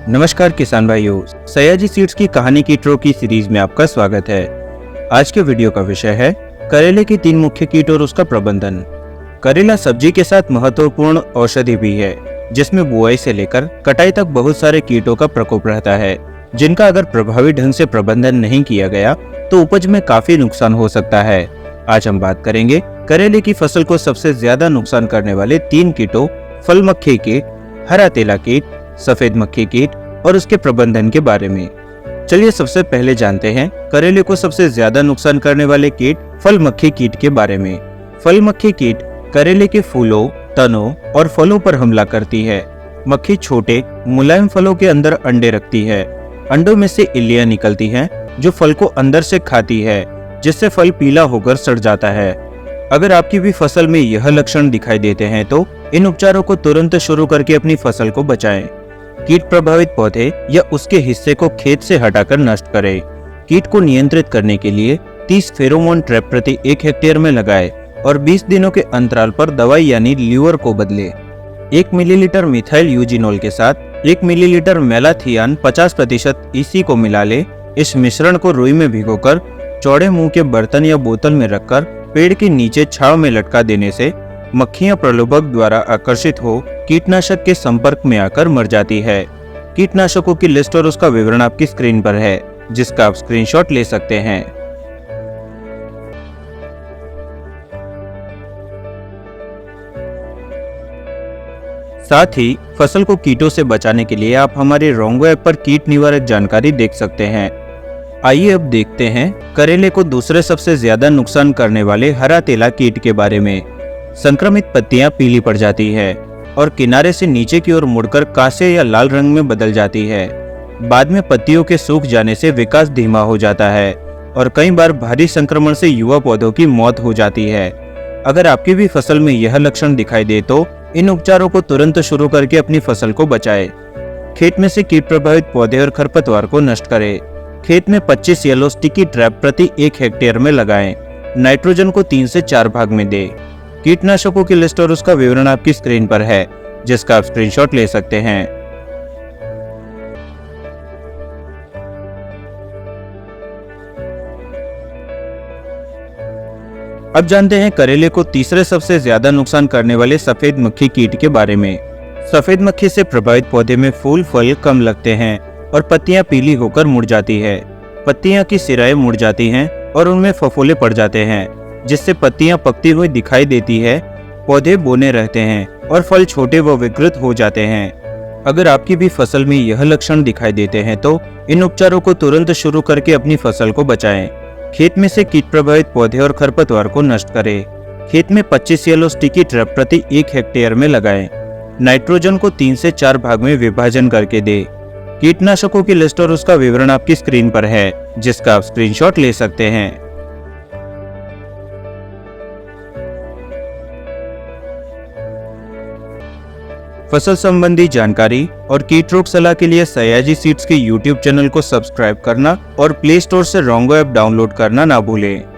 नमस्कार किसान भाइयों, सयाजी सीड्स की कहानी कीटों की सीरीज में आपका स्वागत है। आज के वीडियो का विषय है करेले की 3 मुख्य कीट और उसका प्रबंधन। करेला सब्जी के साथ महत्वपूर्ण औषधि भी है, जिसमें बुआई से लेकर कटाई तक बहुत सारे कीटों का प्रकोप रहता है, जिनका अगर प्रभावी ढंग से प्रबंधन नहीं किया गया तो उपज में काफी नुकसान हो सकता है। आज हम बात करेंगे करेले की फसल को सबसे ज्यादा नुकसान करने वाले 3 कीटों, फल मक्खी कीट, हरा तेला कीट, सफेद मक्खी कीट और उसके प्रबंधन के बारे में। चलिए सबसे पहले जानते हैं करेले को सबसे ज्यादा नुकसान करने वाले कीट फल मक्खी कीट के बारे में। फल मक्खी कीट करेले के फूलों, तनों और फलों पर हमला करती है। मक्खी छोटे मुलायम फलों के अंदर अंडे रखती है। अंडों में से इल्लियां निकलती हैं, जो फल को अंदर से खाती है, जिससे फल पीला होकर सड़ जाता है। अगर आपकी भी फसल में यह लक्षण दिखाई देते हैं तो इन उपचारों को तुरंत शुरू करके अपनी फसल को बचाएं। कीट प्रभावित पौधे या उसके हिस्से को खेत से हटाकर नष्ट करें। कीट को नियंत्रित करने के लिए 30 फेरोमोन ट्रैप प्रति 1 हेक्टेयर में लगाएं और 20 दिनों के अंतराल पर दवाई यानी ल्यूअर को बदले। 1 मिलीलीटर मिथाइल यूजिनोल के साथ 1 मिलीलीटर मेलाथियान 50% EC को मिला ले। इस मिश्रण को रुई में भिगोकर चौड़े मुंह के बर्तन या बोतल में रखकर पेड़ के नीचे छांव में लटका देने से मक्खियां प्रलोभक द्वारा आकर्षित हो कीटनाशक के संपर्क में आकर मर जाती है। कीटनाशकों की लिस्ट और उसका विवरण आपकी स्क्रीन पर है, जिसका आप स्क्रीनशॉट ले सकते हैं। साथ ही फसल को कीटों से बचाने के लिए आप हमारे रोंगो ऐप पर कीट निवारक जानकारी देख सकते हैं। आइए अब देखते हैं करेले को दूसरे सबसे ज्यादा नुकसान करने वाले हरा तेला कीट के बारे में। संक्रमित पत्तियां पीली पड़ जाती है और किनारे से नीचे की ओर मुड़कर कासे या लाल रंग में बदल जाती है। बाद में पत्तियों के सूख जाने से विकास धीमा हो जाता है और कई बार भारी संक्रमण से युवा पौधों की मौत हो जाती है। अगर आपकी भी फसल में यह लक्षण दिखाई दे तो इन उपचारों को तुरंत शुरू करके अपनी फसल को बचाएं। खेत में से कीट प्रभावित पौधे और खरपतवार को नष्ट करें। खेत में 25 येलो स्टिकी ट्रैप प्रति 1 हेक्टेयर में लगाएं। नाइट्रोजन को 3 से 4 भाग में दें। कीटनाशकों की लिस्ट और उसका विवरण आपकी स्क्रीन पर है, जिसका आप स्क्रीनशॉट ले सकते हैं। अब जानते हैं करेले को तीसरे सबसे ज्यादा नुकसान करने वाले सफेद मक्खी कीट के बारे में। सफेद मक्खी से प्रभावित पौधे में फूल फल कम लगते हैं और पत्तियां पीली होकर मुड़ जाती है। पत्तियां की सिराएं मुड़ जाती हैं और उनमें फफोले पड़ जाते हैं, जिससे पत्तियां पकती हुई दिखाई देती है। पौधे बौने रहते हैं और फल छोटे व विकृत हो जाते हैं। अगर आपकी भी फसल में यह लक्षण दिखाई देते हैं तो इन उपचारों को तुरंत शुरू करके अपनी फसल को बचाएं। खेत में से कीट प्रभावित पौधे और खरपतवार को नष्ट करें। खेत में 25 येलो स्टिकी ट्रैप प्रति 1 हेक्टेयर में लगाएं। नाइट्रोजन को 3 से 4 भाग में विभाजन करके दें। कीटनाशकों की लिस्ट और उसका विवरण आपकी स्क्रीन पर है, जिसका आप स्क्रीनशॉट ले सकते हैं। फसल संबंधी जानकारी और कीट रोग सलाह के लिए सयाजी सीड्स के YouTube चैनल को सब्सक्राइब करना और प्ले स्टोर से रोंगो ऐप डाउनलोड करना ना भूलें।